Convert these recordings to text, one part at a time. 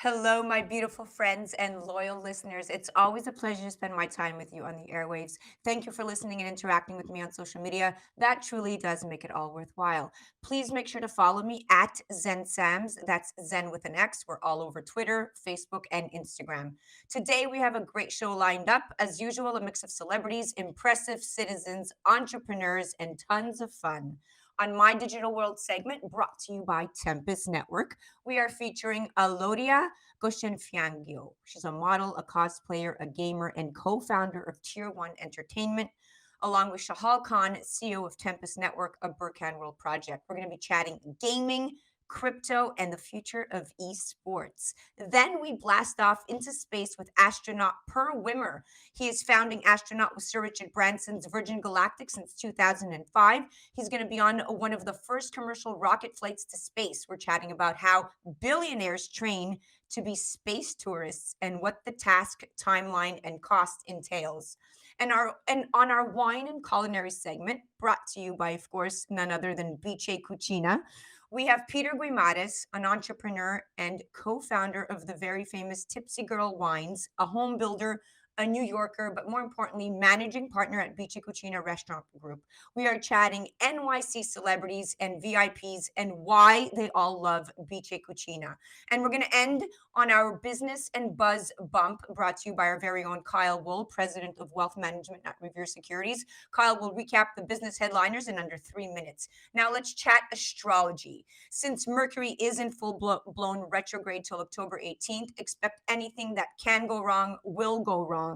Hello, my beautiful friends and loyal listeners. It's always a pleasure to spend my time with you on the airwaves. Thank you for listening and interacting with me on social media. That truly does make it all worthwhile. Please make sure to follow me at ZenSams. That's Zen with an X. We're all over Twitter, Facebook, and Instagram. Today, we have a great show lined up. As usual, a mix of celebrities, impressive citizens, entrepreneurs, and tons of fun. On My Digital World segment, brought to you by Tempus Network, we are featuring Alodia Gosiengfiao. She's a model, a cosplayer, a gamer, and co-founder of Tier 1 Entertainment, along with Shahal Khan, CEO of Tempus Network, a BURKHAN World Project. We're going to be chatting gaming, crypto, and the future of esports. Then we blast off into space with Astronaut Per Wimmer. He is founding astronaut with Sir Richard Branson's Virgin Galactic since 2005. He's going to be on one of the first commercial rocket flights to space. We're chatting about how billionaires train to be space tourists and what the task, timeline, and cost entails. And on our wine and culinary segment, brought to you by, of course, none other than Bice Cucina, we have Peter Guimaraes, an entrepreneur and co-founder of the very famous tipsygirlwines, a home builder, a New Yorker, but more importantly, managing partner at Bice Cucina Restaurant Group. We are chatting NYC celebrities and VIPs and why they all love Bice Cucina. And we're going to end on our business and buzz bump, brought to you by our very own Kyle Wool, president of wealth management at Revere Securities. Kyle will recap the business headliners in under 3 minutes. Now let's chat astrology. Since Mercury is in full-blown retrograde till October 18th, expect anything that can go wrong will go wrong.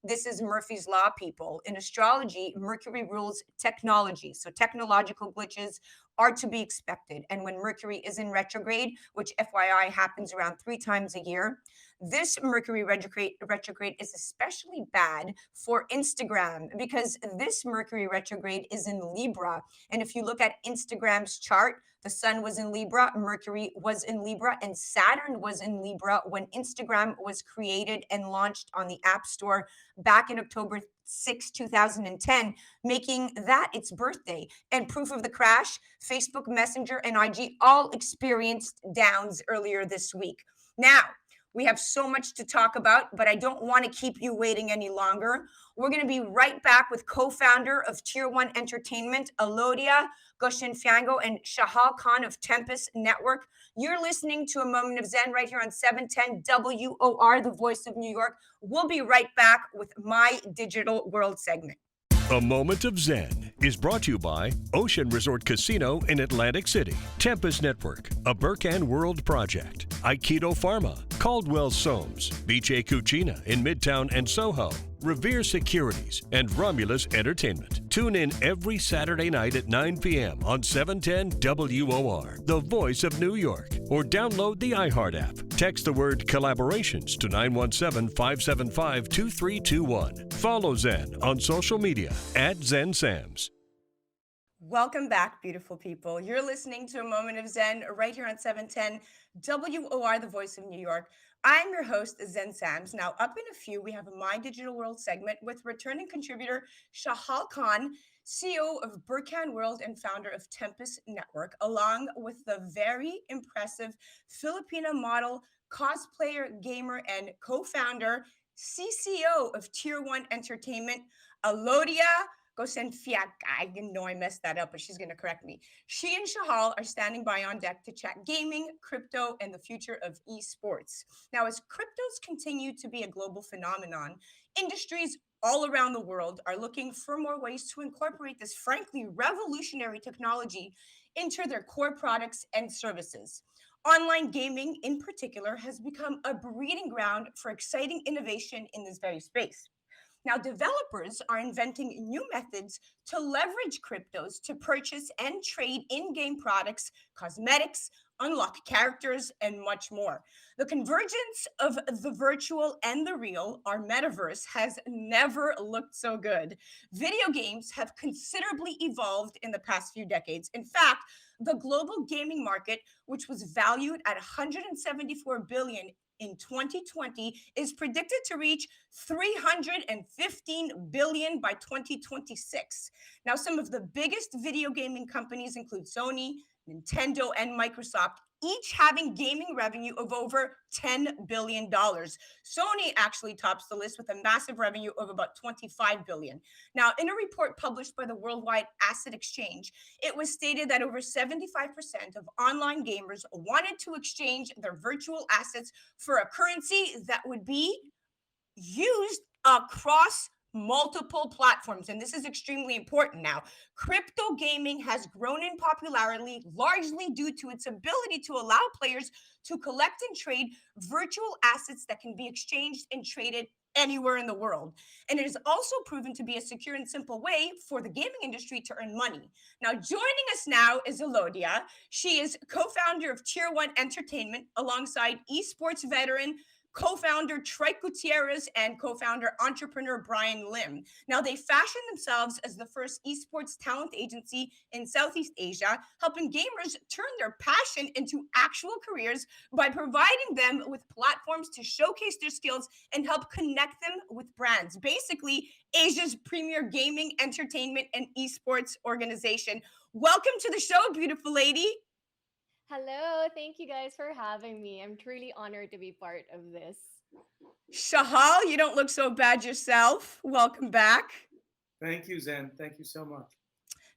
This is Murphy's Law, people. In astrology, Mercury rules technology. So technological glitches are to be expected. And when Mercury is in retrograde, which FYI happens around 3 times a year, this Mercury retrograde is especially bad for Instagram because this Mercury retrograde is in Libra. And if you look at Instagram's chart, the sun was in Libra, Mercury was in Libra, and Saturn was in Libra when Instagram was created and launched on the App Store back in October 2010, making that its birthday. And proof of the crash, Facebook Messenger and IG all experienced downs earlier this week. Now, we have so much to talk about, but I don't want to keep you waiting any longer. We're going to be right back with co-founder of Tier 1 Entertainment, Alodia Gosiengfiao, and Shahal Khan of Tempus Network. You're listening to A Moment of Zen right here on 710 WOR, the voice of New York. We'll be right back with My Digital World segment. A Moment of Zen is brought to you by Ocean Resort Casino in Atlantic City, Tempus Network, a BURKHAN World Project, Aikido Pharma, Caldwell Soames, Bice Cucina in Midtown and Soho, Revere Securities, and Romulus Entertainment. Tune in every Saturday night at 9 p.m. on 710 WOR, the voice of New York, or download the iHeart app. Text the word collaborations to 917-575-2321. Follow Zen on social media at ZenSams. Welcome back, beautiful people. You're listening to A Moment of Zen right here on 710 WOR, the voice of New York. I'm your host, Zen Sams. Now, up in a few, we have a My Digital World segment with returning contributor Shahal Khan, CEO of BURKHAN World and founder of Tempus Network, along with the very impressive Filipina model, cosplayer, gamer, and co-founder, CCO of Tier 1 Entertainment, Alodia Gosiengfiao. I know I messed that up, but she's going to correct me. She and Shahal are standing by on deck to chat gaming, crypto, and the future of esports. Now, as cryptos continue to be a global phenomenon, industries all around the world are looking for more ways to incorporate this frankly revolutionary technology into their core products and services. Online gaming, in particular, has become a breeding ground for exciting innovation in this very space. Now, developers are inventing new methods to leverage cryptos to purchase and trade in-game products, cosmetics, unlock characters, and much more. The convergence of the virtual and the real, our metaverse, has never looked so good. Video games have considerably evolved in the past few decades. In fact, the global gaming market, which was valued at 174 billion in 2020, is predicted to reach 315 billion by 2026. Now, some of the biggest video gaming companies include Sony, Nintendo, and Microsoft, each having gaming revenue of over $10 billion. Sony actually tops the list with a massive revenue of about 25 billion. Now, in a report published by the Worldwide Asset Exchange, it was stated that over 75% of online gamers wanted to exchange their virtual assets for a currency that would be used across multiple platforms. And this is extremely important now. Crypto gaming has grown in popularity largely due to its ability to allow players to collect and trade virtual assets that can be exchanged and traded anywhere in the world. And it has also proven to be a secure and simple way for the gaming industry to earn money. Now, joining us now is Alodia. She is co-founder of Tier 1 Entertainment alongside esports veteran co-founder Troy Gutierrez and co-founder entrepreneur Brian Lim. Now, they fashioned themselves as the first esports talent agency in Southeast Asia, helping gamers turn their passion into actual careers by providing them with platforms to showcase their skills and help connect them with brands. Basically, Asia's premier gaming, entertainment, and esports organization. Welcome to the show, beautiful lady. Hello, thank you guys for having me. I'm truly honored to be part of this. Shahal, you don't look so bad yourself. Welcome back. Thank you, Zen. Thank you so much.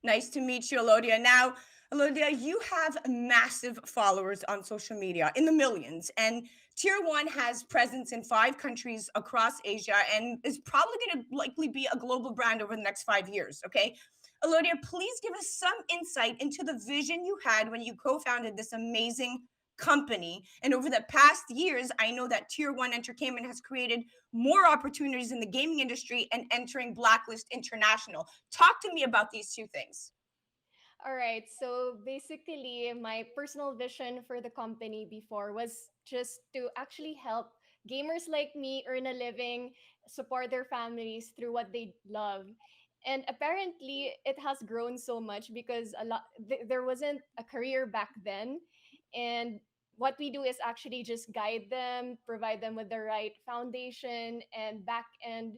Nice to meet you, Alodia. Now, Alodia, you have massive followers on social media in the millions, and Tier 1 has presence in 5 countries across Asia and is probably going to likely be a global brand over the next 5 years, okay? Alodia, please give us some insight into the vision you had when you co-founded this amazing company. And over the past years, I know that Tier 1 Entertainment has created more opportunities in the gaming industry and entering Blacklist International. Talk to me about these two things. All right, so basically, my personal vision for the company before was just to actually help gamers like me earn a living, support their families through what they love. And apparently, it has grown so much because there wasn't a career back then. And what we do is actually just guide them, provide them with the right foundation and back end,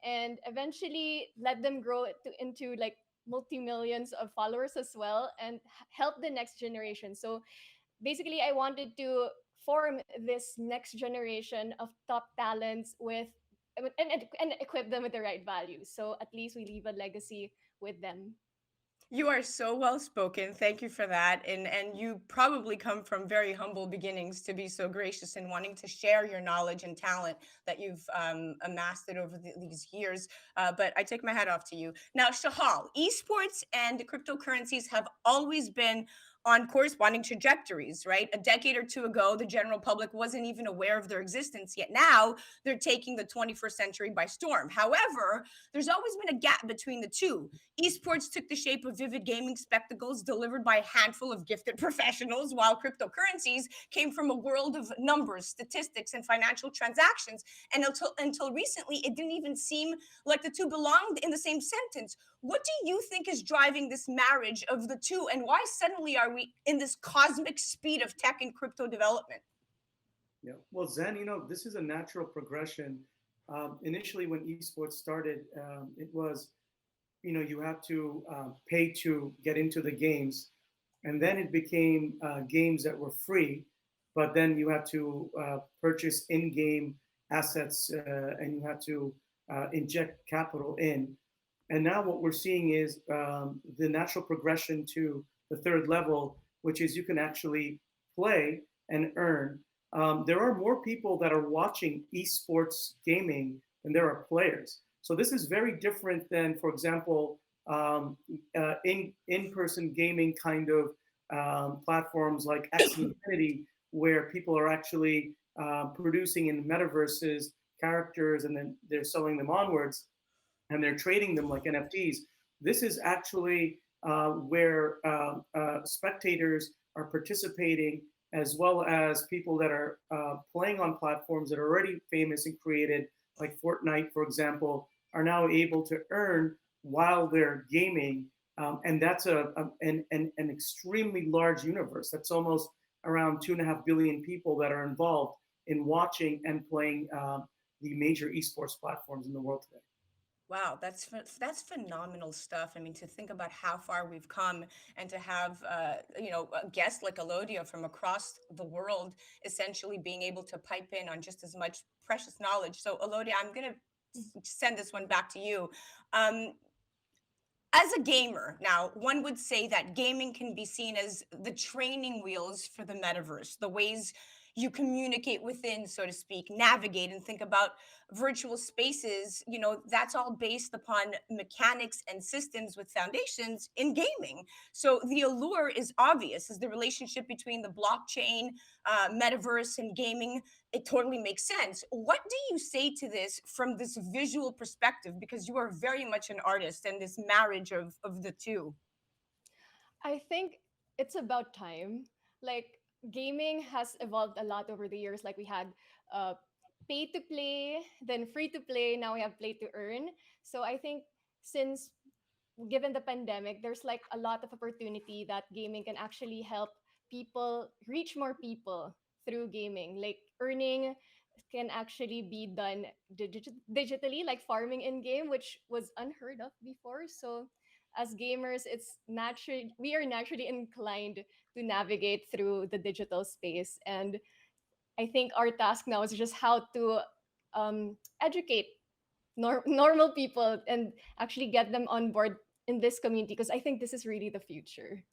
and eventually let them grow into like multi-millions of followers as well and help the next generation. So basically, I wanted to form this next generation of top talents with and equip them with the right values. So at least we leave a legacy with them. You are so well spoken. Thank you for that. And you probably come from very humble beginnings to be so gracious in wanting to share your knowledge and talent that you've amassed it over these years. But I take my hat off to you. Now, Shahal, esports and cryptocurrencies have always been on corresponding trajectories, right? A decade or two ago, the general public wasn't even aware of their existence, yet now they're taking the 21st century by storm. However, there's always been a gap between the two. Esports took the shape of vivid gaming spectacles delivered by a handful of gifted professionals, while cryptocurrencies came from a world of numbers, statistics, and financial transactions. And until recently, it didn't even seem like the two belonged in the same sentence. What do you think is driving this marriage of the two, and why suddenly are we in this cosmic speed of tech and crypto development? Yeah. Well, Zen, this is a natural progression. Initially, when esports started, it was, you had to pay to get into the games. And then it became games that were free, but then you had to purchase in-game assets and you had to inject capital in. And now what we're seeing is the natural progression to the third level, which is you can actually play and earn. There are more people that are watching esports gaming than there are players. So this is very different than, for example, in-person gaming kind of platforms like Axie Infinity, where people are actually producing in metaverses characters and then they're selling them onwards and they're trading them like NFTs. This is actually where spectators are participating, as well as people that are playing on platforms that are already famous and created, like Fortnite, for example, are now able to earn while they're gaming. And that's an extremely large universe. That's almost around 2.5 billion people that are involved in watching and playing the major esports platforms in the world today. Wow, that's phenomenal stuff. I mean, to think about how far we've come, and to have guests like Alodia from across the world, essentially being able to pipe in on just as much precious knowledge. So, Alodia, I'm gonna send this one back to you. Um, as a gamer, now, one would say that gaming can be seen as the training wheels for the metaverse, the ways you communicate within, so to speak, navigate and think about virtual spaces. That's all based upon mechanics and systems with foundations in gaming. So the allure is obvious, is the relationship between the blockchain, metaverse, and gaming. It totally makes sense. What do you say to this from this visual perspective? Because you are very much an artist, and this marriage of the two. I think it's about time. Like gaming has evolved a lot over the years. Like we had uh, pay to play, then free to play. Now we have play to earn. So I think since given the pandemic, there's like a lot of opportunity that gaming can actually help people reach more people through gaming. Like earning can actually be done digitally, like farming in game, which was unheard of before. So as gamers, it's natural we are naturally inclined to navigate through the digital space. And I think our task now is just how to educate normal people and actually get them on board in this community, because I think this is really the future.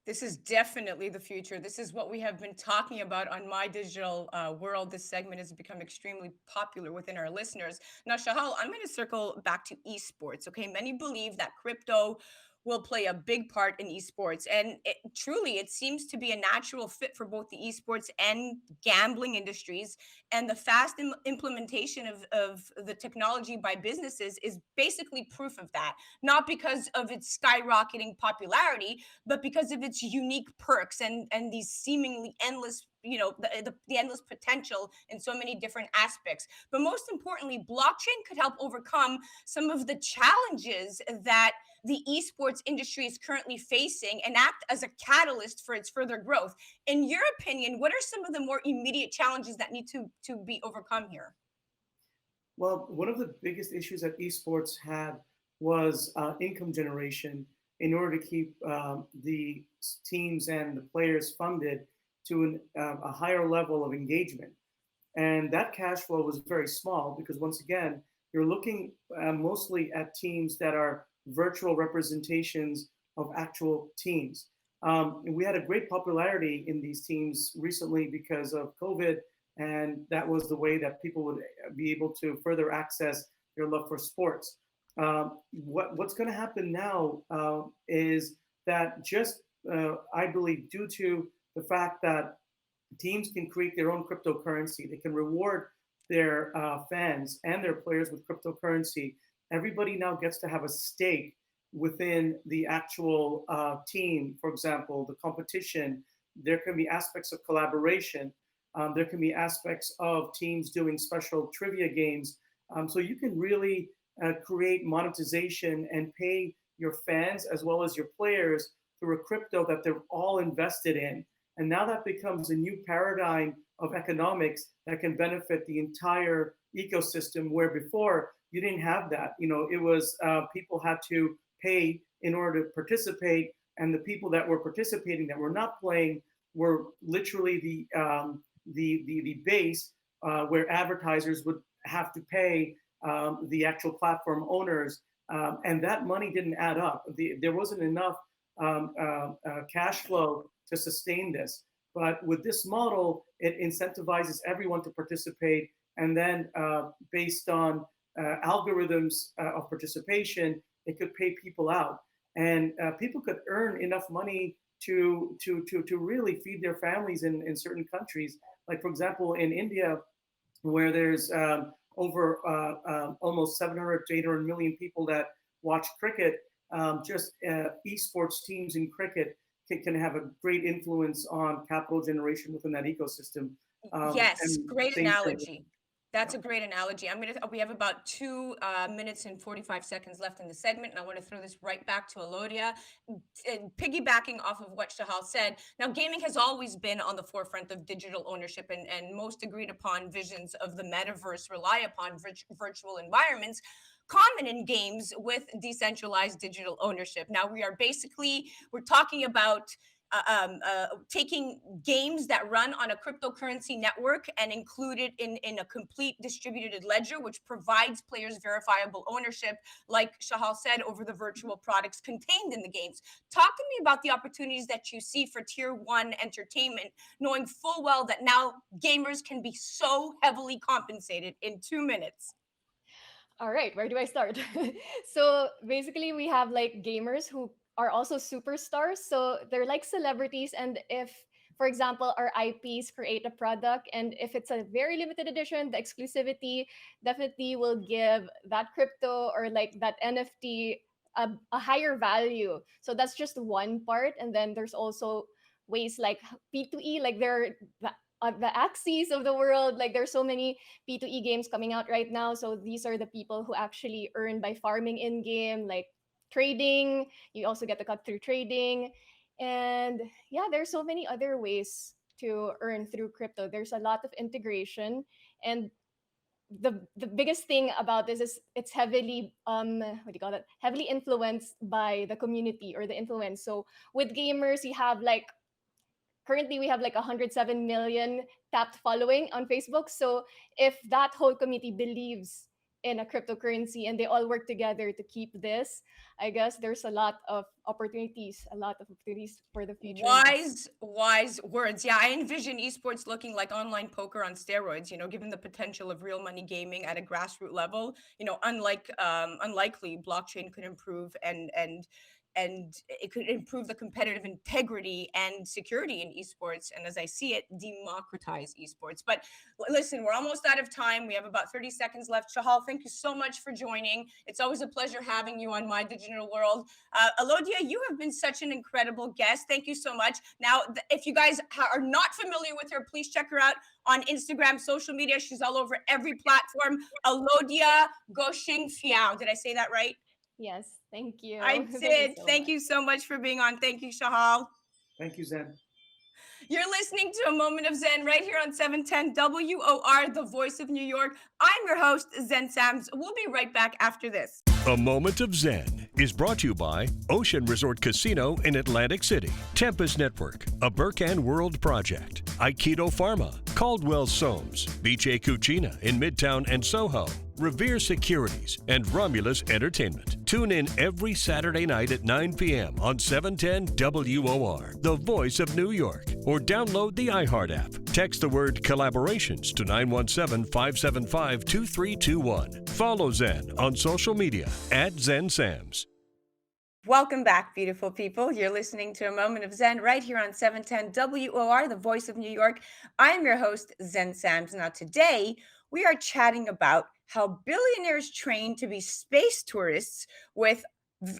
This is definitely the future. This is what we have been talking about on My Digital World. This segment has become extremely popular within our listeners. Now, Shahal, I'm going to circle back to esports. Okay, many believe that crypto will play a big part in esports, and truly, it seems to be a natural fit for both the esports and gambling industries. And the fast implementation of the technology by businesses is basically proof of that. Not because of its skyrocketing popularity, but because of its unique perks and these seemingly endless, the endless potential in so many different aspects. But most importantly, blockchain could help overcome some of the challenges that the esports industry is currently facing and act as a catalyst for its further growth. In your opinion, what are some of the more immediate challenges that need to be overcome here? Well, one of the biggest issues that esports had was income generation in order to keep the teams and the players funded to a higher level of engagement. And that cash flow was very small because, once again, you're looking mostly at teams that are virtual representations of actual teams. We had a great popularity in these teams recently because of COVID, and that was the way that people would be able to further access their love for sports. What's going to happen now is that just I believe due to the fact that teams can create their own cryptocurrency, they can reward their fans and their players with cryptocurrency. Everybody now gets to have a stake within the actual team. For example, the competition. There can be aspects of collaboration. There can be aspects of teams doing special trivia games. So you can really create monetization and pay your fans as well as your players through a crypto that they're all invested in. And now that becomes a new paradigm of economics that can benefit the entire ecosystem, where before you didn't have that. It was people had to pay in order to participate, and the people that were participating that were not playing were literally the base where advertisers would have to pay the actual platform owners, and that money didn't add up. There wasn't enough cash flow to sustain this. But with this model, it incentivizes everyone to participate, and then based on algorithms of participation, it could pay people out, and people could earn enough money to really feed their families in certain countries. Like, for example, in India, where there's over almost 700 to 800 million people that watch cricket, just esports teams in cricket can have a great influence on capital generation within that ecosystem. Yes, And great same thing. analogy. That's Yeah. a great analogy. We have about 2 minutes and 45 seconds left in the segment, and I want to throw this right back to Alodia. Piggybacking off of what Shahal said, now gaming has always been on the forefront of digital ownership, and most agreed upon visions of the metaverse rely upon virtual environments. common in games with decentralized digital ownership. Now we're talking about taking games that run on a cryptocurrency network and include it in a complete distributed ledger, which provides players verifiable ownership, like Shahal said, over the virtual products contained in the games. Talk to me about the opportunities that you see for tier one entertainment, knowing full well that now gamers can be so heavily compensated in 2 minutes. All right, where do I start? So basically, we have like gamers who are also superstars. So they're like celebrities. And if, for example, our IPs create a product, and if it's a very limited edition, the exclusivity definitely will give that crypto or like that NFT a higher value. So that's just one part. And then there's also ways like P2E, like the Axis of the world. Like there's so many P2E games coming out right now. So these are the people who actually earn by farming in game, like trading. You also get the cut through trading. And yeah, there's so many other ways to earn through crypto. There's a lot of integration. And the biggest thing about this is it's heavily what do you call it, heavily influenced by the community or the influence. So with gamers, you have like currently we have like 107 million tapped following on Facebook. So if that whole community believes in a cryptocurrency and they all work together to keep this, I guess there's a lot of opportunities for the future. Wise words. Yeah, I envision esports looking like online poker on steroids, given the potential of real money gaming at a grassroots level. Unlikely blockchain could improve and it could improve the competitive integrity and security in esports, and as I see it, democratize esports. But listen, we're almost out of time. We have about 30 seconds left. Shahal, thank you so much for joining. It's always a pleasure having you on My Digital World. Alodia, you have been such an incredible guest. Thank you so much. Now, if you guys are not familiar with her, please check her out on Instagram, social media. She's all over every platform. Alodia Gosiengfiao. Did I say that right? Yes, thank you. I did. Thank you so much for being on. Thank you, Shahal. Thank you, Zen. You're listening to A Moment of Zen right here on 710 WOR, the voice of New York. I'm your host, Zen Sams. We'll be right back after this. A Moment of Zen is brought to you by Ocean Resort Casino in Atlantic City, Tempus Network, a BURKHAN World Project, Aikido Pharma, Caldwell Soames, Bice Cucina in Midtown and Soho, Revere Securities, and Romulus Entertainment. Tune in every Saturday night at 9 p.m. on 710 WOR, the voice of New York, or download the iHeart app. Text the word collaborations to 917-575-2321. Follow Zen on social media at ZenSams. Welcome back, beautiful people. You're listening to A Moment of Zen right here on 710 WOR, the voice of New York. I'm your host, Zen Sams. Now today, we are chatting about how billionaires train to be space tourists with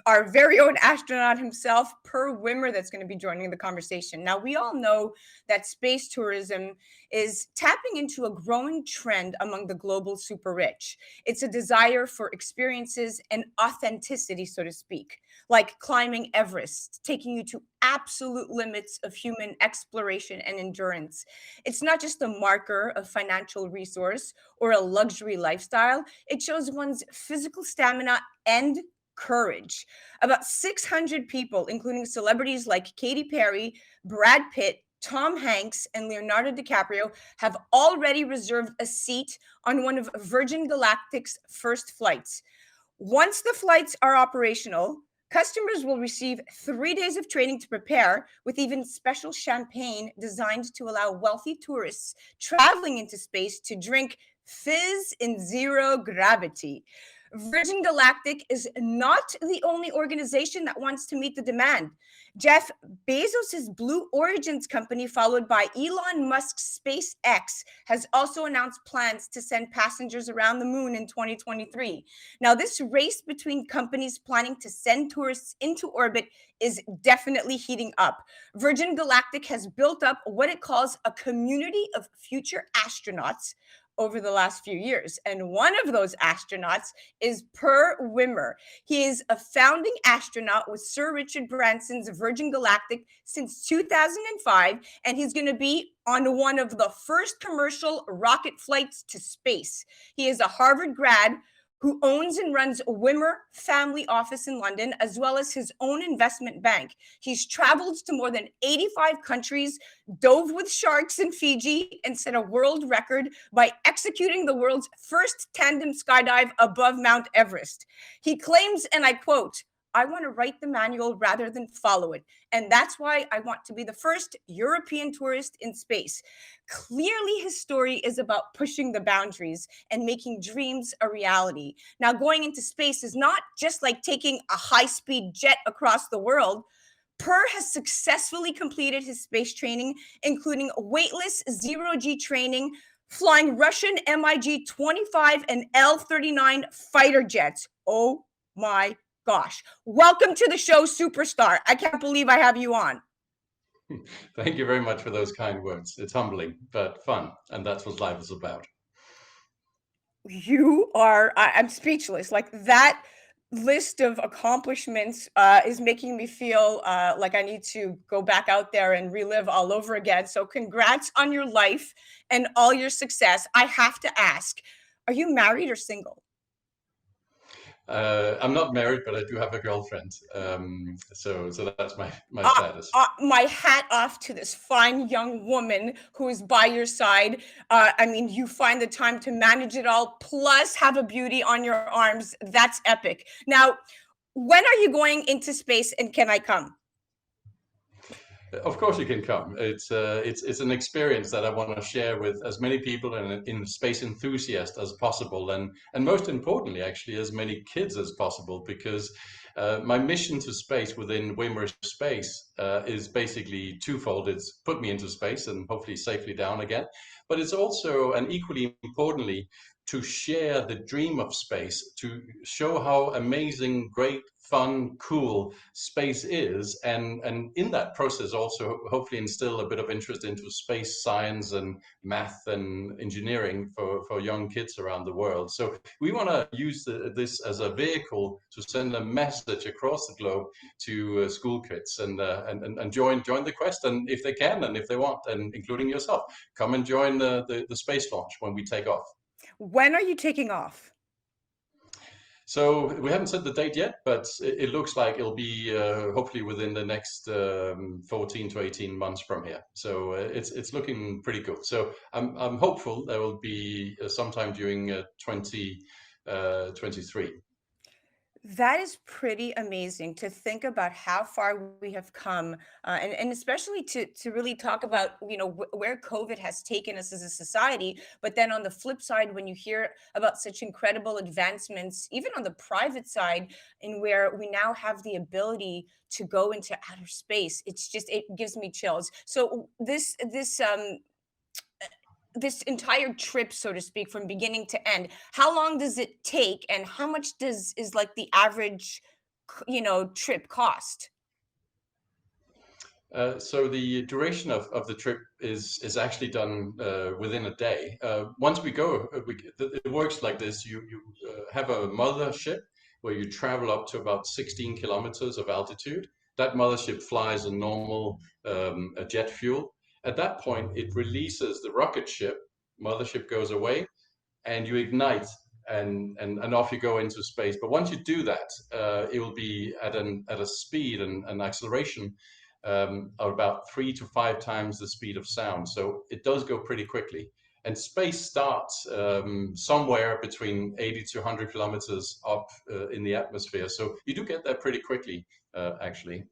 our very own astronaut himself, Per Wimmer, that's going to be joining the conversation. Now, we all know that space tourism is tapping into a growing trend among the global super rich. It's a desire for experiences and authenticity, so to speak, like climbing Everest, taking you to absolute limits of human exploration and endurance. It's not just a marker of financial resource or a luxury lifestyle. It shows one's physical stamina and courage. About 600 people, including celebrities like Katy Perry, Brad Pitt, Tom Hanks, and Leonardo DiCaprio, have already reserved a seat on one of Virgin Galactic's first flights. Once the flights are operational, customers will receive 3 days of training to prepare, with even special champagne designed to allow wealthy tourists traveling into space to drink fizz in zero gravity. Virgin Galactic is not the only organization that wants to meet the demand. Jeff Bezos' Blue Origins company, followed by Elon Musk's SpaceX, has also announced plans to send passengers around the moon in 2023. Now, this race between companies planning to send tourists into orbit is definitely heating up. Virgin Galactic has built up what it calls a community of future astronauts over the last few years. And one of those astronauts is Per Wimmer. He is a founding astronaut with Sir Richard Branson's Virgin Galactic since 2005, and he's going to be on one of the first commercial rocket flights to space. He is a Harvard grad who owns and runs a Wimmer family office in London, as well as his own investment bank. He's traveled to more than 85 countries, dove with sharks in Fiji, and set a world record by executing the world's first tandem skydive above Mount Everest. He claims, and I quote, "I want to write the manual rather than follow it. And that's why I want to be the first European tourist in space." Clearly, his story is about pushing the boundaries and making dreams a reality. Now, going into space is not just like taking a high-speed jet across the world. Per has successfully completed his space training, including weightless zero-G training, flying Russian MiG-25 and L-39 fighter jets. Oh my gosh. Welcome to the show, superstar. I can't believe I have you on. Thank you very much for those kind words. It's humbling, but fun. And that's what life is about. You are, I'm speechless. Like that list of accomplishments is making me feel like I need to go back out there and relive all over again. So congrats on your life and all your success. I have to ask, are you married or single? I'm not married, but I do have a girlfriend. So that's my status. My hat off to this fine young woman who is by your side. I mean, you find the time to manage it all, plus have a beauty on your arms. That's epic. Now, when are you going into space, and can I come? Of course you can come. It's an experience that I want to share with as many people and in space enthusiasts as possible, and most importantly, actually, as many kids as possible, because my mission to space within Wimmer Space is basically twofold. It's put me into space and hopefully safely down again, but it's also, and equally importantly, to share the dream of space, to show how amazing, great, fun, cool space is, and in that process also hopefully instill a bit of interest into space science and math and engineering for young kids around the world. So we want to use this as a vehicle to send a message across the globe to school kids and join the quest, and if they can and if they want, and including yourself, come and join the space launch when we take off. When are you taking off? So we haven't set the date yet, but it looks like it'll be hopefully within the next 14 to 18 months from here. So it's looking pretty good. So I'm hopeful there will be sometime during 2023. That is pretty amazing to think about how far we have come, and especially to really talk about, you know, where COVID has taken us as a society. But then on the flip side, when you hear about such incredible advancements, even on the private side, in where we now have the ability to go into outer space, it gives me chills. So this entire trip, so to speak, from beginning to end, how long does it take, and how much is like the average, trip cost? So the duration of the trip is actually done within a day. Once we go, it works like this. You have a mothership where you travel up to about 16 kilometers of altitude. That mothership flies a normal jet fuel. At that point, it releases the rocket ship. Mothership goes away, and you ignite, and off you go into space. But once you do that, it will be at a speed and an acceleration of about 3 to 5 times the speed of sound. So it does go pretty quickly. And space starts somewhere between 80 to 100 kilometers up in the atmosphere. So you do get there pretty quickly, actually,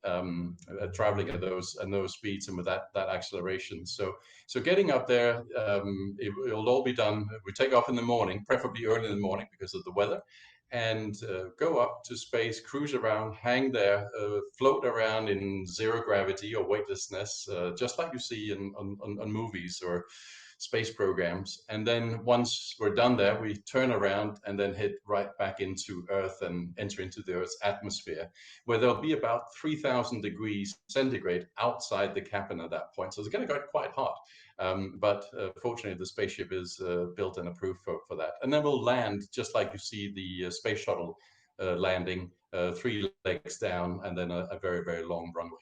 traveling at those speeds and with that acceleration. So getting up there, it'll all be done. We take off in the morning, preferably early in the morning because of the weather, and go up to space, cruise around, hang there, float around in zero gravity or weightlessness, just like you see on movies or space programs. And then once we're done there, we turn around and then head right back into Earth and enter into the Earth's atmosphere, where there'll be about 3,000 degrees centigrade outside the cabin at that point. So it's going to get quite hot. But fortunately, the spaceship is built and approved for that. And then we'll land just like you see the space shuttle landing, 3 legs down, and then a very, very long runway.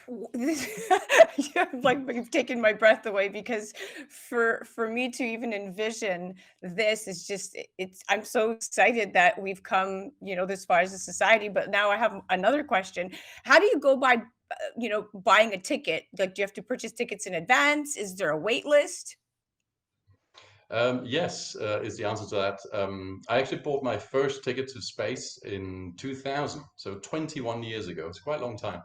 Yeah, like you've taken my breath away because for me to even envision this is just it's I'm so excited that we've come, this far as a society. But now I have another question. How do you go by, buying a ticket? Like, do you have to purchase tickets in advance? Is there a wait list? Yes, is the answer to that. I actually bought my first ticket to space in 2000, so 21 years ago. It's quite a long time.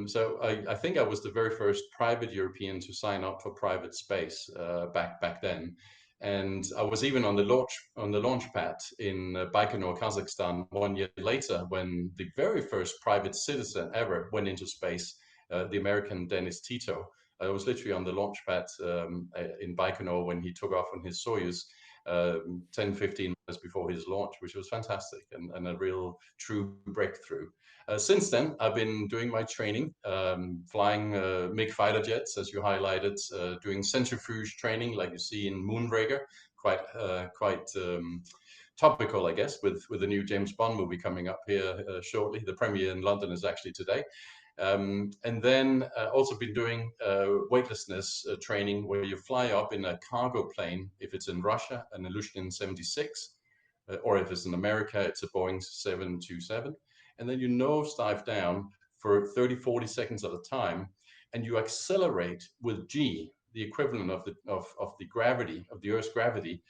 So I think I was the very first private European to sign up for private space back then, and I was even on the launch pad in Baikonur, Kazakhstan, 1 year later when the very first private citizen ever went into space, the American Dennis Tito. I was literally on the launch pad in Baikonur when he took off on his Soyuz 10, 15 minutes before his launch, which was fantastic and a real true breakthrough. Since then, I've been doing my training, flying MiG fighter jets, as you highlighted, doing centrifuge training like you see in Moonraker, quite topical, I guess, with the new James Bond movie coming up here shortly. The premiere in London is actually today. And then also been doing weightlessness training where you fly up in a cargo plane, if it's in Russia, an Ilyushin 76, or if it's in America, it's a Boeing 727. And then you nosedive down for 30, 40 seconds at a time, and you accelerate with G, the equivalent of the gravity, of the Earth's gravity,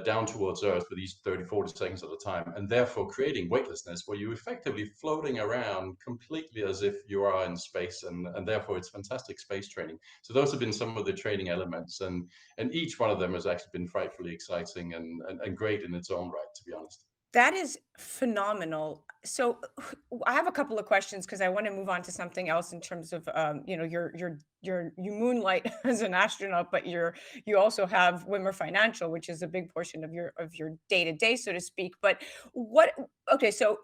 down towards Earth for these 30, 40 seconds at a time, and therefore creating weightlessness where you're effectively floating around completely as if you are in space, and therefore it's fantastic space training. So those have been some of the training elements, and each one of them has actually been frightfully exciting and great in its own right, to be honest. That is phenomenal. So I have a couple of questions because I want to move on to something else in terms of you moonlight as an astronaut, but you also have Wimmer Financial, which is a big portion of your day to day, so to speak. But what? Okay, so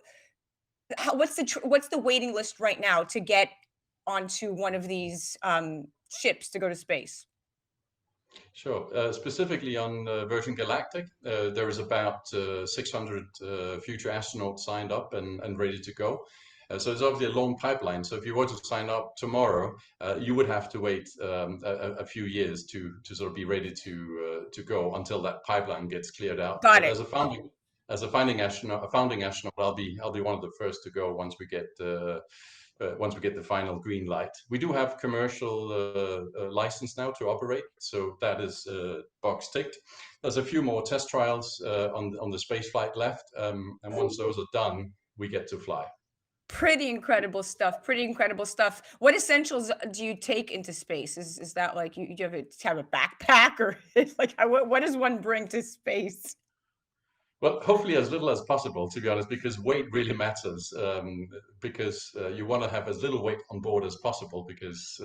what's the waiting list right now to get onto one of these ships to go to space? Sure. Specifically on Virgin Galactic, there is about 600 future astronauts signed up and ready to go. So it's obviously a long pipeline. So if you were to sign up tomorrow, you would have to wait a few years to sort of be ready to go until that pipeline gets cleared out. Got But it. as a founding astronaut, I'll be one of the first to go once we get the final green light. We do have commercial license now to operate, so that is box ticked. There's a few more test trials on the space flight left, and once those are done, we get to fly. Pretty incredible stuff. Pretty incredible stuff. What essentials do you take into space? Is that like you have a backpack, or like what does one bring to space? Well, hopefully as little as possible, to be honest, because weight really matters. Because you want to have as little weight on board as possible, because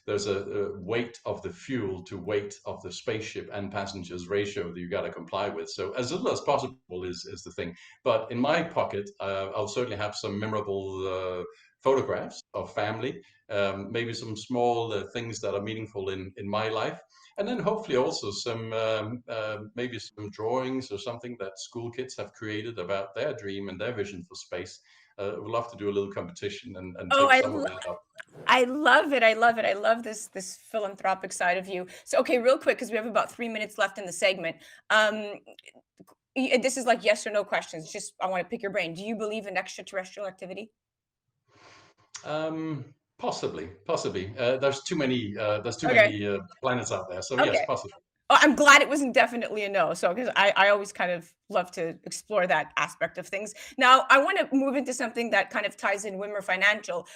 there's a weight of the fuel to weight of the spaceship and passengers ratio that you got to comply with. So as little as possible is the thing. But in my pocket, I'll certainly have some memorable photographs of family, maybe some small things that are meaningful in my life. And then hopefully also some maybe some drawings or something that school kids have created about their dream and their vision for space. We'd love to do a little competition and Oh, take some of that up. I love it. I love it. I love this philanthropic side of you. So, okay, real quick, because we have about 3 minutes left in the segment. This is like yes or no questions. Just I want to pick your brain. Do you believe in extraterrestrial activity? Possibly. There's too many. There's too Okay. many planets out there. So yes, Okay. possibly. Oh, I'm glad it wasn't definitely a no. So, because I always kind of love to explore that aspect of things. Now, I want to move into something that kind of ties in Wimmer Financial,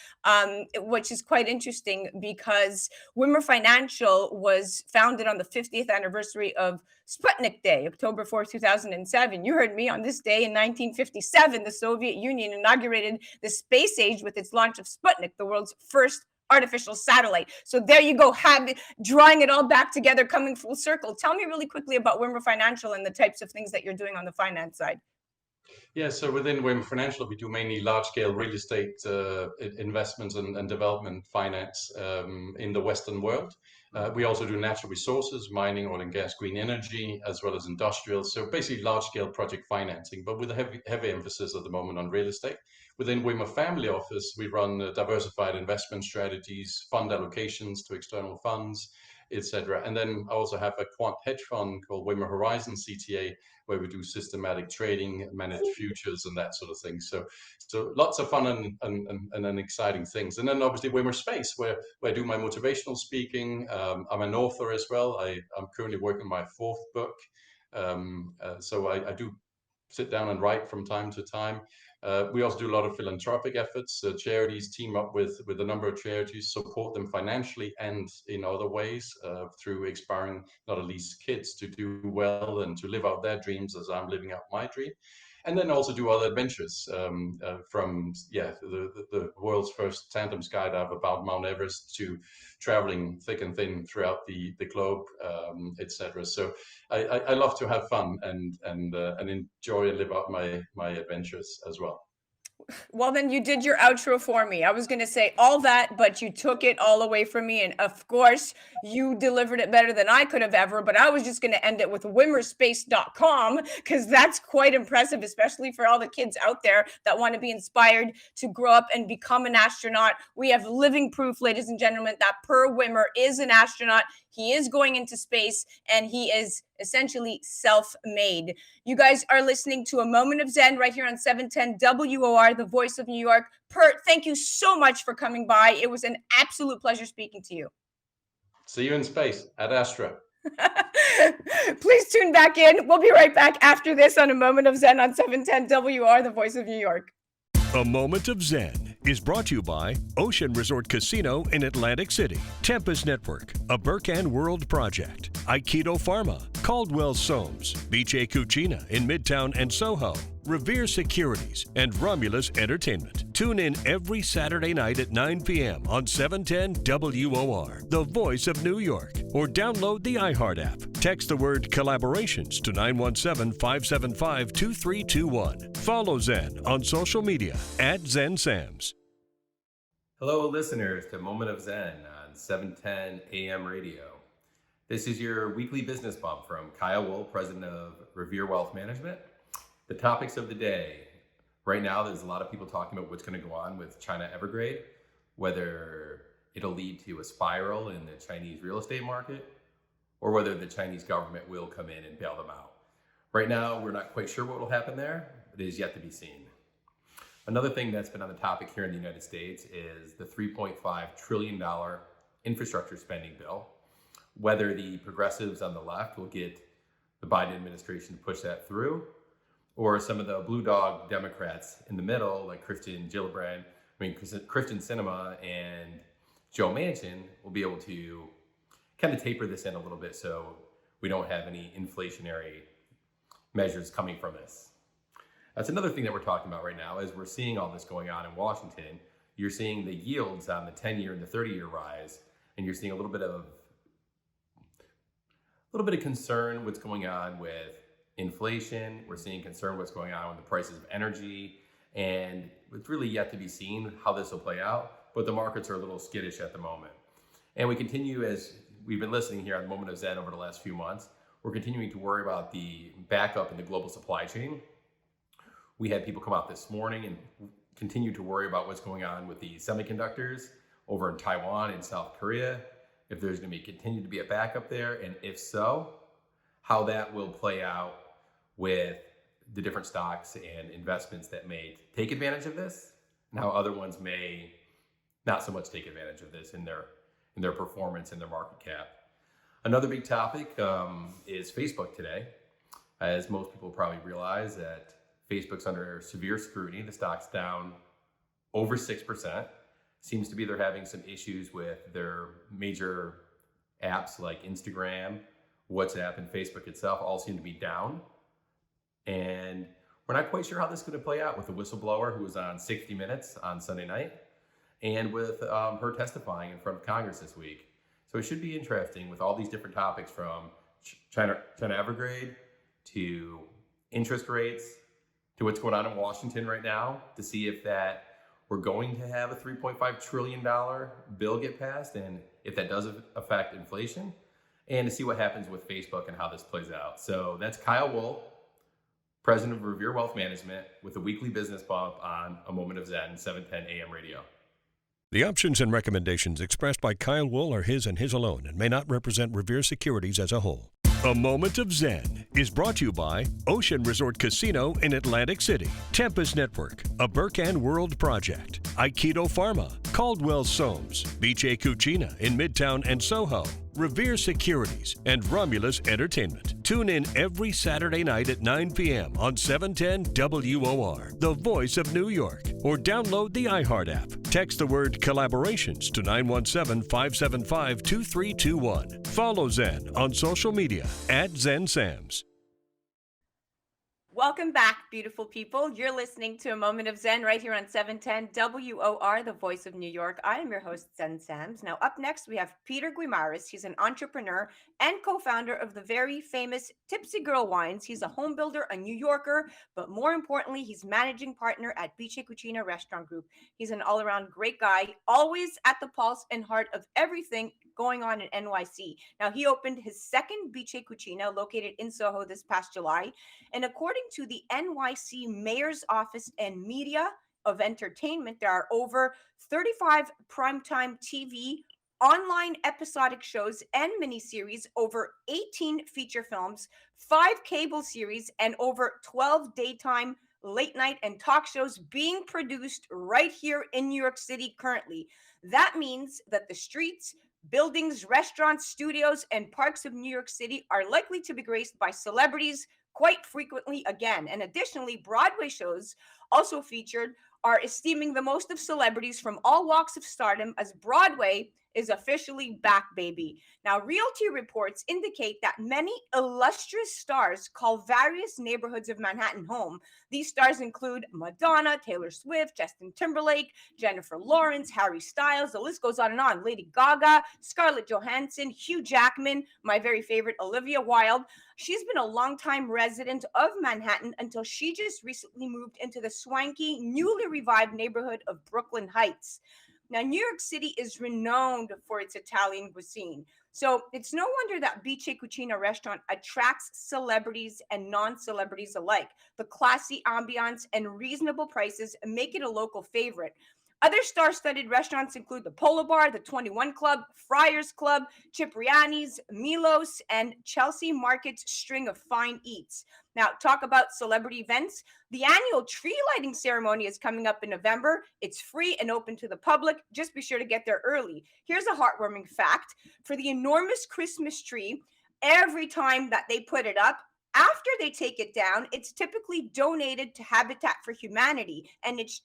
which is quite interesting because Wimmer Financial was founded on the 50th anniversary of Sputnik Day, October 4th, 2007. You heard me. On this day in 1957, the Soviet Union inaugurated the space age with its launch of Sputnik, the world's first artificial satellite. So there you go, drawing it all back together, coming full circle. Tell me really quickly about Wimmer Financial and the types of things that you're doing on the finance side. Yeah, so within Wimmer Financial, we do mainly large-scale real estate investments and development finance in the Western world. We also do natural resources, mining, oil and gas, green energy, as well as industrial. So basically large-scale project financing, but with a heavy emphasis at the moment on real estate. Within Wimmer Family Office, we run diversified investment strategies, fund allocations to external funds, etc. And then I also have a quant hedge fund called Wimmer Horizon CTA, where we do systematic trading, manage futures, and that sort of thing. So lots of fun and exciting things. And then obviously Wimmer Space, where I do my motivational speaking. I'm an author as well. I'm currently working my fourth book. So I do sit down and write from time to time. We also do a lot of philanthropic efforts. Charities team up with a number of charities, support them financially and in other ways through inspiring not at least kids to do well and to live out their dreams as I'm living out my dream. And then also do other adventures from the world's first tandem skydive about Mount Everest to traveling thick and thin throughout the globe, etc. So I love to have fun and enjoy and live out my adventures as well. Well, then you did your outro for me. I was going to say all that, but you took it all away from me. And of course, you delivered it better than I could have ever. But I was just going to end it with wimmerspace.com because that's quite impressive, especially for all the kids out there that want to be inspired to grow up and become an astronaut. We have living proof, ladies and gentlemen, that Per Wimmer is an astronaut. He is going into space and he is essentially self-made. You guys are listening to A Moment of Zen right here on 710 WOR, the voice of New York. Per, thank you so much for coming by. It was an absolute pleasure speaking to you. See you in space at Astra. Please tune back in. We'll be right back after this on A Moment of Zen on 710 WOR, the voice of New York. A Moment of Zen is brought to you by Ocean Resort Casino in Atlantic City, Tempus Network, a BURKHAN World Project, Aikido Pharma, Caldwell Soames, Bice Cucina in Midtown and Soho, Revere Securities, and Romulus Entertainment. Tune in every Saturday night at 9 p.m. on 710 WOR, the voice of New York, or download the iHeart app. Text the word collaborations to 917-575-2321. Follow Zen on social media at ZenSams. Hello, listeners to Moment of Zen on 710 AM radio. This is your weekly business bump from Kyle Wool, president of Revere Wealth Management. The topics of the day. Right now, there's a lot of people talking about what's going to go on with China Evergrande, whether it'll lead to a spiral in the Chinese real estate market, or whether the Chinese government will come in and bail them out. Right now, we're not quite sure what will happen there. It is yet to be seen. Another thing that's been on the topic here in the United States is the $3.5 trillion infrastructure spending bill. Whether the progressives on the left will get the Biden administration to push that through, or some of the blue dog Democrats in the middle, like Christian Sinema and Joe Manchin, will be able to kind of taper this in a little bit so we don't have any inflationary measures coming from this. That's another thing that we're talking about right now. As we're seeing all this going on in Washington, you're seeing the yields on the 10-year and the 30-year rise, and you're seeing a little bit of concern what's going on with inflation. We're seeing concern what's going on with the prices of energy, and it's really yet to be seen how this will play out, but the markets are a little skittish at the moment. And we continue, as we've been listening here on the Moment of Zen over the last few months, we're continuing to worry about the backup in the global supply chain. We had people come out this morning and continue to worry about what's going on with the semiconductors over in Taiwan and South Korea, if there's going to continue to be a backup there, and if so, how that will play out with the different stocks and investments that may take advantage of this, and how other ones may not so much take advantage of this in their performance and their market cap. Another big topic is Facebook today. As most people probably realize that Facebook's under severe scrutiny. The stock's down over 6%. Seems to be they're having some issues with their major apps like Instagram, WhatsApp, and Facebook itself all seem to be down. And we're not quite sure how this is going to play out with the whistleblower who was on 60 Minutes on Sunday night and with her testifying in front of Congress this week. So it should be interesting with all these different topics from China Evergrande to interest rates to what's going on in Washington right now to see if that We're going to have a $3.5 trillion bill get passed, and if that does affect inflation, and to see what happens with Facebook and how this plays out. So that's Kyle Wool, president of Revere Wealth Management, with a weekly business bump on A Moment of Zen, 710 AM radio. The options and recommendations expressed by Kyle Wool are his and his alone and may not represent Revere Securities as a whole. A Moment of Zen is brought to you by Ocean Resort Casino in Atlantic City, Tempus Network, a BURKHAN World Project, Aikido Pharma, Caldwell Soames, Bice Cucina in Midtown and Soho, Revere Securities, and Romulus Entertainment. Tune in every Saturday night at 9 p.m. on 710 WOR, the voice of New York, or download the iHeart app. Text the word collaborations to 917-575-2321. Follow Zen on social media at ZenSams. Welcome back, beautiful people. You're listening to A Moment of Zen right here on 710 WOR, the voice of New York. I am your host, Zen Sams. Now, up next, we have Peter Guimaraes. He's an entrepreneur and co-founder of the very famous tipsygirlwines. He's a home builder, a New Yorker, but more importantly, he's managing partner at Bice Cucina Restaurant Group. He's an all-around great guy, always at the pulse and heart of everything going on in NYC. Now, he opened his second Bice Cucina located in Soho this past July. And according to the NYC Mayor's Office and Media of Entertainment, there are over 35 primetime TV, online episodic shows and miniseries, over 18 feature films, 5 cable series, and over 12 daytime, late night, and talk shows being produced right here in New York City currently. That means that the streets, buildings, restaurants, studios, and parks of New York City are likely to be graced by celebrities quite frequently again. And additionally, Broadway shows also featured are esteeming the most of celebrities from all walks of stardom, as Broadway is officially back, baby. Now, Realty reports indicate that many illustrious stars call various neighborhoods of Manhattan home. These stars include Madonna, Taylor Swift, Justin Timberlake, Jennifer Lawrence, Harry Styles, the list goes on and on, Lady Gaga, Scarlett Johansson, Hugh Jackman, my very favorite Olivia Wilde. She's been a longtime resident of Manhattan until she just recently moved into the swanky, newly revived neighborhood of Brooklyn Heights. Now, New York City is renowned for its Italian cuisine. So it's no wonder that Bice Cucina restaurant attracts celebrities and non-celebrities alike. The classy ambiance and reasonable prices make it a local favorite. Other star-studded restaurants include the Polo Bar, the 21 Club, Friars Club, Cipriani's, Milos, and Chelsea Market's string of fine eats. Now, talk about celebrity events. The annual tree lighting ceremony is coming up in November. It's free and open to the public. Just be sure to get there early. Here's a heartwarming fact. For the enormous Christmas tree, every time that they put it up, after they take it down, it's typically donated to Habitat for Humanity, and it's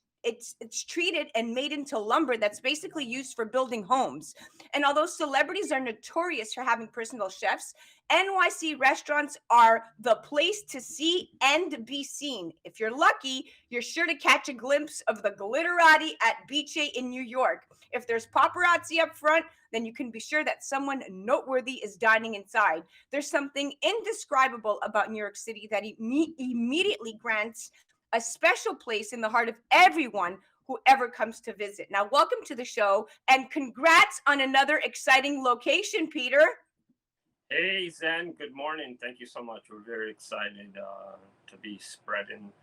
treated and made into lumber that's basically used for building homes. And although celebrities are notorious for having personal chefs, NYC restaurants are the place to see and be seen. If you're lucky, you're sure to catch a glimpse of the glitterati at Bice in New York. If there's paparazzi up front, then you can be sure that someone noteworthy is dining inside. There's something indescribable about New York City that immediately grants a special place in the heart of everyone who ever comes to visit. Now, welcome to the show, and congrats on another exciting location, Peter. Hey, Zen. Good morning. Thank you so much. We're very excited to be spreading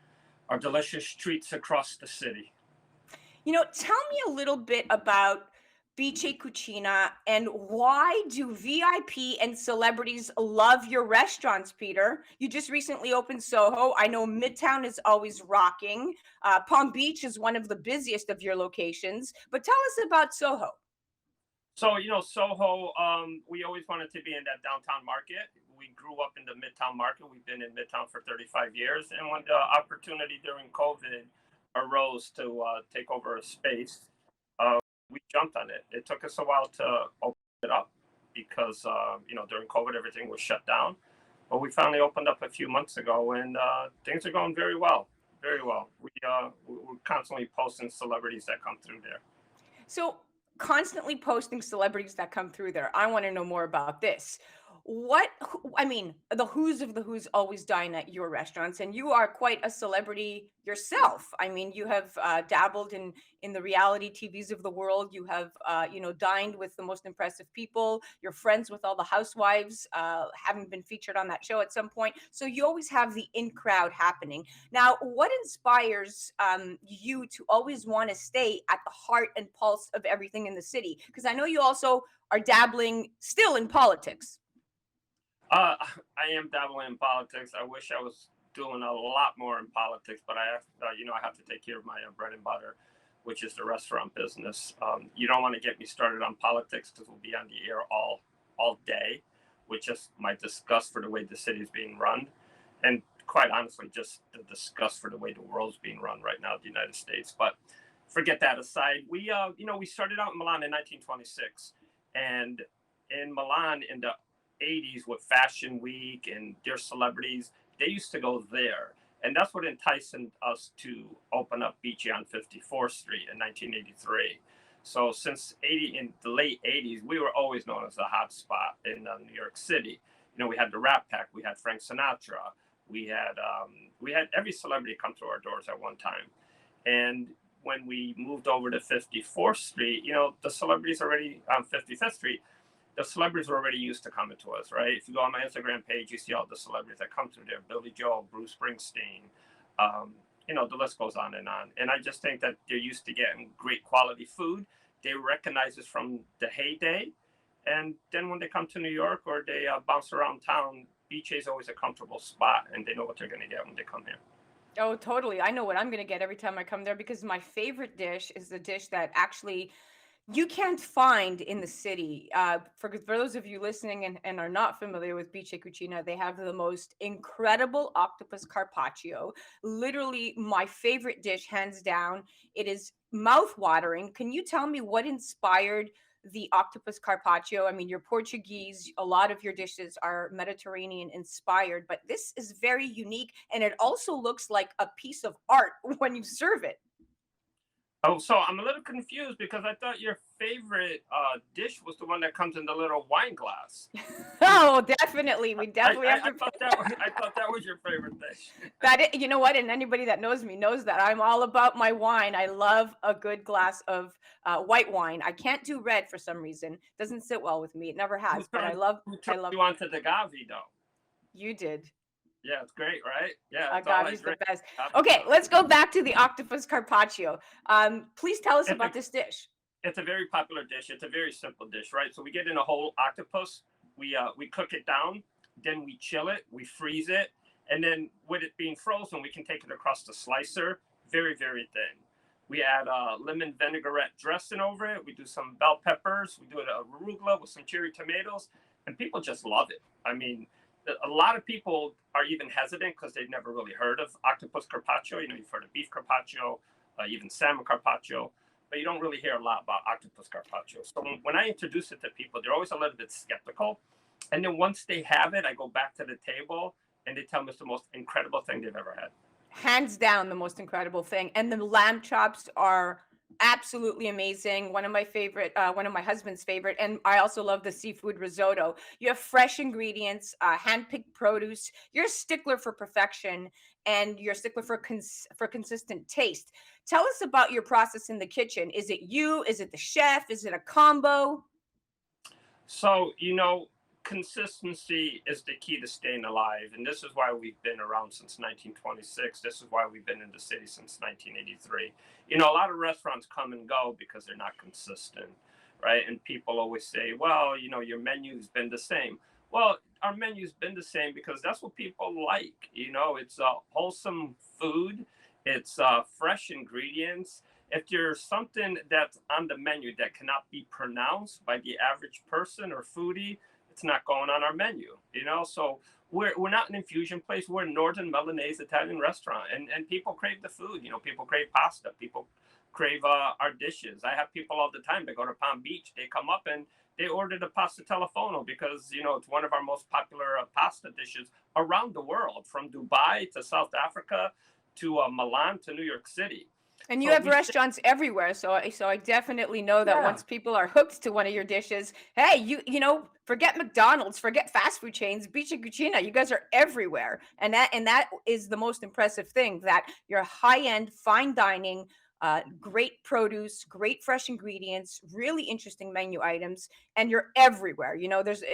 our delicious treats across the city. You know, tell me a little bit about Bice Cucina and why do VIP and celebrities love your restaurants, Peter? You just recently opened Soho. I know Midtown is always rocking. Palm Beach is one of the busiest of your locations. But tell us about Soho. So, Soho, we always wanted to be in that downtown market. We grew up in the Midtown market. We've been in Midtown for 35 years. And when the opportunity during COVID arose to take over a space, we jumped on it. It took us a while to open it up because, during COVID, everything was shut down. But we finally opened up a few months ago, and things are going very well, very well. We're constantly posting celebrities that come through there. So, constantly posting celebrities that come through there. I want to know more about this. I mean, the who's of the who's always dine at your restaurants, and you are quite a celebrity yourself. I mean, you have dabbled in the reality TVs of the world. You have, dined with the most impressive people. You're friends with all the housewives, having been featured on that show at some point. So you always have the in crowd happening. Now, what inspires you to always want to stay at the heart and pulse of everything in the city? Because I know you also are dabbling still in politics. I am dabbling in politics. I wish I was doing a lot more in politics, but I have, I have to take care of my bread and butter, which is the restaurant business. You don't want to get me started on politics because we'll be on the air all day, with just my disgust for the way the city is being run, and quite honestly, just the disgust for the way the world's being run right now, the United States. But forget that aside. We started out in Milan in 1926, and in Milan in the 80s with Fashion Week and their celebrities, they used to go there. And that's what enticed us to open up Bice on 54th Street in 1983. So since in the late 80s, we were always known as a hot spot in New York City. We had the Rat Pack, we had Frank Sinatra, we had every celebrity come through our doors at one time. And when we moved over to 54th Street, the celebrities already on 55th Street, the celebrities are already used to coming to us, right? If you go on my Instagram page, you see all the celebrities that come through there: Billy Joel, Bruce Springsteen, the list goes on. And I just think that they're used to getting great quality food. They recognize us from the heyday. And then when they come to New York or they bounce around town, Bice is always a comfortable spot, and they know what they're going to get when they come here. Oh, totally. I know what I'm going to get every time I come there, because my favorite dish is the dish that actually you can't find in the city. For those of you listening and are not familiar with Bice Cucina, they have the most incredible octopus carpaccio. Literally my favorite dish, hands down. It is mouth-watering. Can you tell me what inspired the octopus carpaccio? I mean, you're Portuguese. A lot of your dishes are Mediterranean inspired, but this is very unique, and it also looks like a piece of art when you serve it. Oh, so I'm a little confused because I thought your favorite dish was the one that comes in the little wine glass. Oh, definitely. We definitely have to. I thought that was your favorite dish. You know what? And anybody that knows me knows that I'm all about my wine. I love a good glass of white wine. I can't do red for some reason. Doesn't sit well with me. It never has. But I love. You onto the Gavi though. You did. Yeah, it's great, right? Yeah, Agave's the best. Okay, let's go back to the octopus carpaccio. Please tell us about this dish. It's a very popular dish. It's a very simple dish, right? So we get in a whole octopus, we cook it down, then we chill it, we freeze it, and then with it being frozen, we can take it across the slicer, very, very thin. We add lemon vinaigrette dressing over it. We do some bell peppers. We do it arugula with some cherry tomatoes, and people just love it. I mean, a lot of people are even hesitant because they've never really heard of octopus carpaccio. You've heard of beef carpaccio, even salmon carpaccio, but you don't really hear a lot about octopus carpaccio. So when I introduce it to people, they're always a little bit skeptical. And then once they have it, I go back to the table and they tell me it's the most incredible thing they've ever had. Hands down, the most incredible thing. And the lamb chops are absolutely amazing. One of my favorite, one of my husband's favorite. And I also love the seafood risotto. You have fresh ingredients, hand-picked produce. You're a stickler for perfection, and you're a stickler for consistent taste. Tell us about your process in the kitchen. Is it you? Is it the chef? Is it a combo? So, consistency is the key to staying alive. And this is why we've been around since 1926. This is why we've been in the city since 1983. A lot of restaurants come and go because they're not consistent, right? And people always say, well, your menu's been the same. Well, our menu's been the same because that's what people like. It's wholesome food. It's fresh ingredients. If there's something that's on the menu that cannot be pronounced by the average person or foodie, it's not going on our menu, So we're not an infusion place. We're a Northern Milanese Italian restaurant, and people crave the food. People crave pasta. People crave our dishes. I have people all the time that go to Palm Beach. They come up and they order the pasta telefono because it's one of our most popular pasta dishes around the world, from Dubai to South Africa to Milan to New York City. And you So have we restaurants everywhere, so I definitely know that yeah. once people are hooked to one of your dishes, hey, forget McDonald's, forget fast food chains, Bice Cucina, you guys are everywhere, and that is the most impressive thing, that you're high end, fine dining. Great produce, great fresh ingredients, really interesting menu items, and you're everywhere.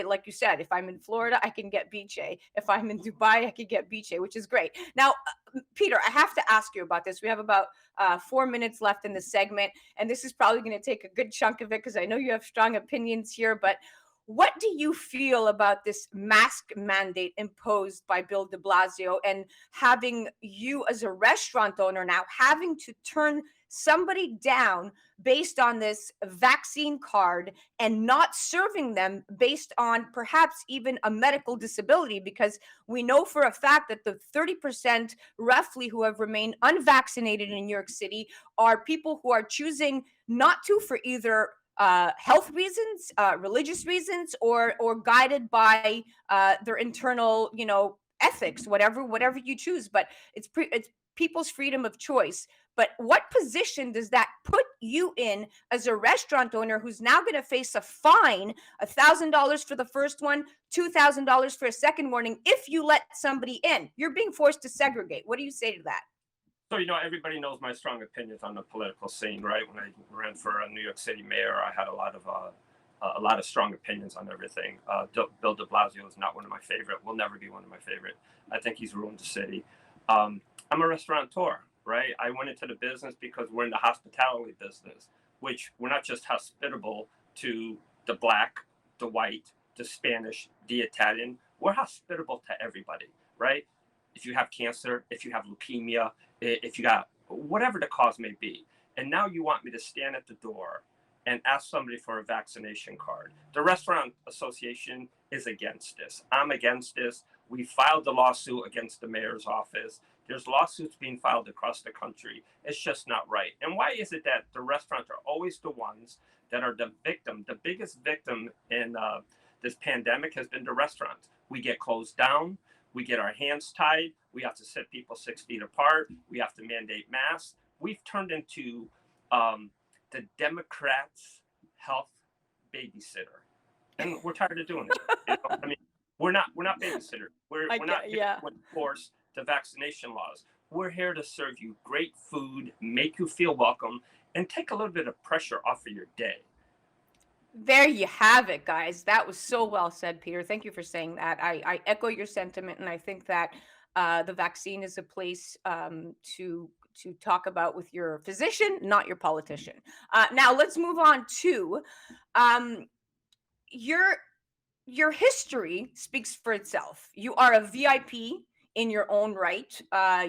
Like you said, if I'm in Florida, I can get biche. If I'm in Dubai, I can get biche, which is great. Now, Peter, I have to ask you about this. We have about 4 minutes left in the segment, and this is probably going to take a good chunk of it because I know you have strong opinions here. But what do you feel about this mask mandate imposed by Bill de Blasio, and having you as a restaurant owner now having to turn somebody down based on this vaccine card and not serving them based on perhaps even a medical disability? Because we know for a fact that the 30% roughly who have remained unvaccinated in New York City are people who are choosing not to for either health reasons, religious reasons, or guided by their internal, ethics, whatever you choose. But it's people's freedom of choice. But what position does that put you in as a restaurant owner who's now going to face a fine, $1,000 for the first one, $2,000 for a second warning if you let somebody in? You're being forced to segregate. What do you say to that? So, everybody knows my strong opinions on the political scene, right? When I ran for a New York City mayor, I had a lot of strong opinions on everything. Bill de Blasio is not one of my favorite, will never be one of my favorite. I think he's ruined the city. I'm a restaurateur, right? I went into the business because we're in the hospitality business, which we're not just hospitable to the black, the white, the Spanish, the Italian. We're hospitable to everybody, right? If you have cancer, if you have leukemia, if you got whatever the cause may be. And now you want me to stand at the door and ask somebody for a vaccination card. The Restaurant Association is against this. I'm against this. We filed the lawsuit against the mayor's office. There's lawsuits being filed across the country. It's just not right. And why is it that the restaurants are always the ones that are the victim? The biggest victim in this pandemic has been the restaurants. We get closed down. We get our hands tied. We have to sit people 6 feet apart. We have to mandate masks. We've turned into the Democrats' health babysitter, and we're tired of doing it. I mean, we're not babysitters. We're not here to enforce the vaccination laws. We're here to serve you great food, make you feel welcome, and take a little bit of pressure off of your day. There you have it, guys. That was so well said, Peter. Thank you for saying that. I echo your sentiment, and I think that the vaccine is a place to talk about with your physician, not your politician. Now let's move on to your history speaks for itself. You are a VIP in your own right.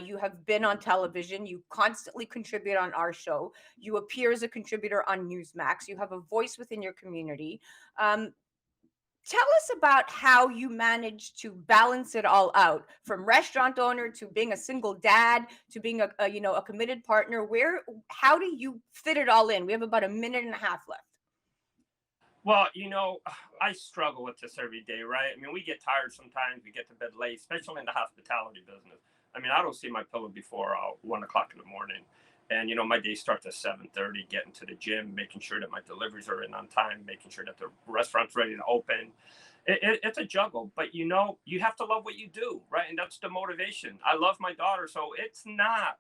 You have been on television. You constantly contribute on our show. You appear as a contributor on Newsmax. You have a voice within your community. Tell us about how you managed to balance it all out, from restaurant owner to being a single dad to being a committed partner. How do you fit it all in? We have about a minute and a half left. Well, I struggle with this every day, right? I mean, we get tired sometimes. We get to bed late, especially in the hospitality business. I mean, I don't see my pillow before 1 o'clock in the morning. And, my day starts at 7:30, getting to the gym, making sure that my deliveries are in on time, making sure that the restaurant's ready to open. It's a juggle, but, you have to love what you do, right? And that's the motivation. I love my daughter, so it's not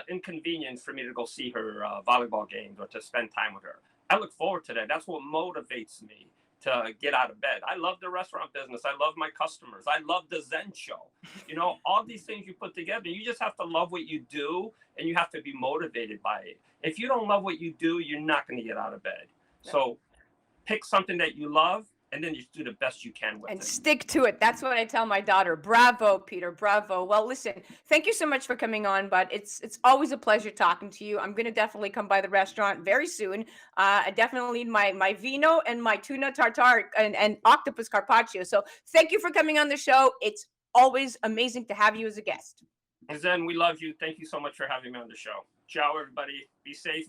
inconvenient for me to go see her volleyball games or to spend time with her. I look forward to that. That's what motivates me to get out of bed. I love the restaurant business. I love my customers. I love the Zen show. All these things you put together, you just have to love what you do, and you have to be motivated by it. If you don't love what you do, you're not going to get out of bed. So pick something that you love, and then you do the best you can with it. And stick to it. That's what I tell my daughter. Bravo, Peter. Bravo. Well, listen, thank you so much for coming on, bud. It's always a pleasure talking to you. I'm going to definitely come by the restaurant very soon. I definitely need my vino and my tuna tartare and octopus carpaccio. So thank you for coming on the show. It's always amazing to have you as a guest. Zen, we love you. Thank you so much for having me on the show. Ciao, everybody. Be safe.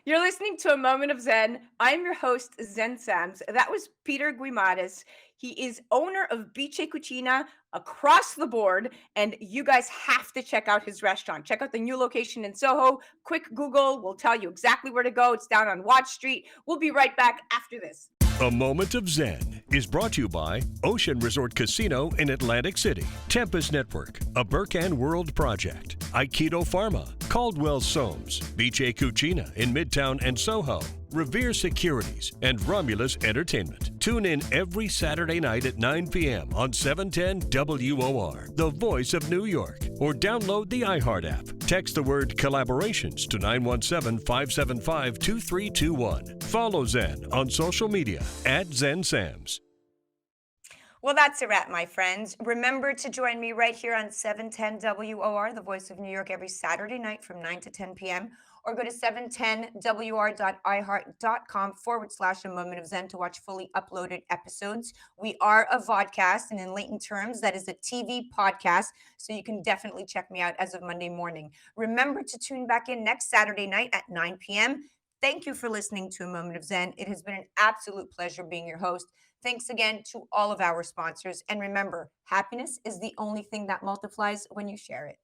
You're listening to A Moment of Zen. I'm your host, Zen Sams. That was Peter Guimaraes. He is owner of Bice Cucina across the board, and you guys have to check out his restaurant. Check out the new location in Soho. Quick Google will tell you exactly where to go. It's down on Watch Street. We'll be right back after this. A Moment of Zen is brought to you by Ocean Resort Casino in Atlantic City, Tempus Network, a BURKHAN World Project, Aikido Pharma, Caldwell Soames, Bice Cucina in Midtown and Soho, Revere Securities, and Romulus Entertainment. Tune in every Saturday night at 9 p.m. on 710 WOR, the voice of New York, or download the iHeart app. Text the word collaborations to 917-575-2321. Follow Zen on social media at ZenSams. Well, that's a wrap, my friends. Remember to join me right here on 710 WOR, the voice of New York, every Saturday night from 9 to 10 p.m. Or go to 710wr.iheart.com/A Moment of Zen to watch fully uploaded episodes. We are a vodcast, and in Leighton terms, that is a TV podcast. So you can definitely check me out as of Monday morning. Remember to tune back in next Saturday night at 9 p.m. Thank you for listening to A Moment of Zen. It has been an absolute pleasure being your host. Thanks again to all of our sponsors. And remember, happiness is the only thing that multiplies when you share it.